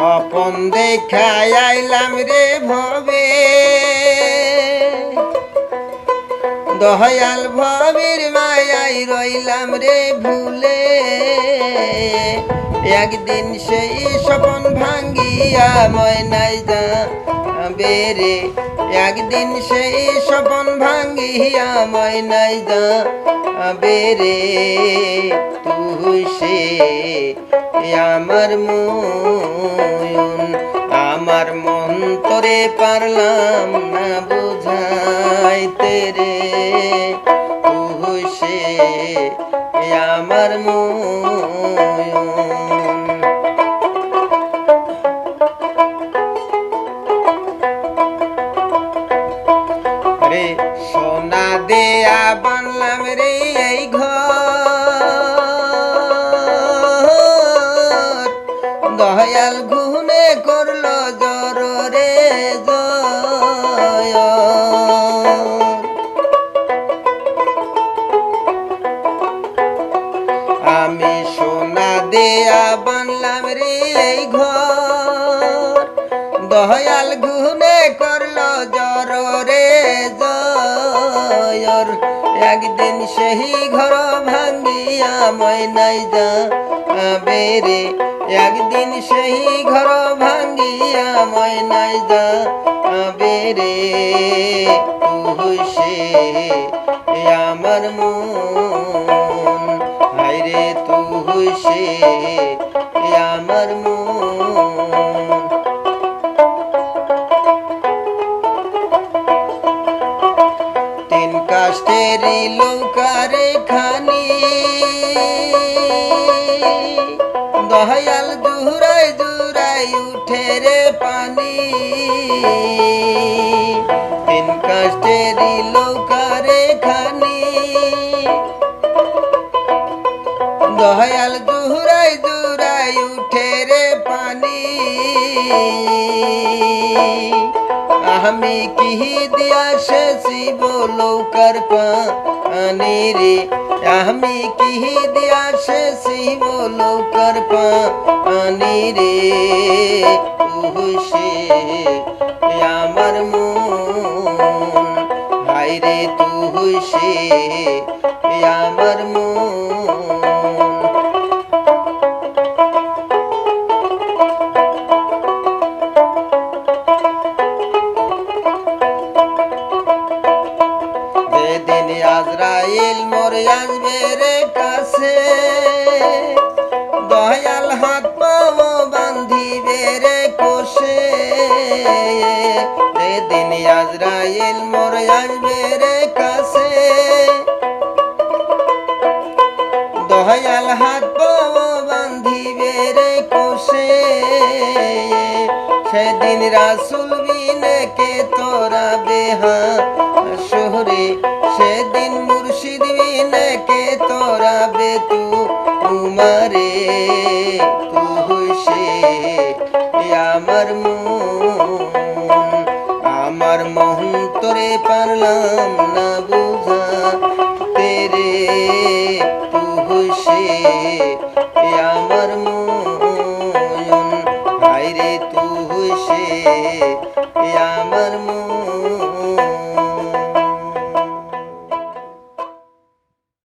স্বপন দেখায় আইলাম রে ভবে দয়াল ভবের মায়াই রইলাম রে ভুলে একদিন সেই স্বপন ভাঙ্গিয়া ময়নাই যাবে রে একদিন সেই স্বপন ভাঙ্গিয়া ময়নাই যাবে রে তুই সে আমার আমার মন তোরে পারলাম না বুঝাইতে রে তুই সে আমার রে সোনা দেয়া বানলাম রে এই ঘর দয়াল গুনে করলো জর রে জয় আমি সোনা দেয়া বানলাম রে এই ঘর দয়াল গুনে করলো জর রে জয়র একদিন সেই ঘর ভাঙ্গিয়া ময়নাই যাবে রে একদিন সেই ঘর ভাঙ্গিয়া ময়নাই যাবে রে তুই সে আমার মন হায়রে তুই সে আমার মন তিন কাষ্টেরি লৌকারে খানি দয়াল জুরাই জুরাই উঠে রে পানি তিন কাষ্টেরি লৌকারে খানি দয়াল জুরাই জুরাই উঠে রে পানি আমি কি দিয়া শেষি লৌকার পানি রে আমি কি দিয়া শেষি লৌকার পানি রে তুই সে আমার মন হায়রে তুই সে আমার মন যেদিন আজরাইল মোরে আসবে রে কাছে দয়াল হাত পাও বান্ধিবে রে কোষে যেদিন আজরাইল মোরে আসবে রে কাছে দয়াল হাত পাও বান্ধিবে রে কোষে সেদিন রাসূল বিনে কে তোরা বেহা শহরে সেদিন মুর্শিদ বিনে কে তোরা বে তুমারে তুই সে আমার মন তোরে পারলাম না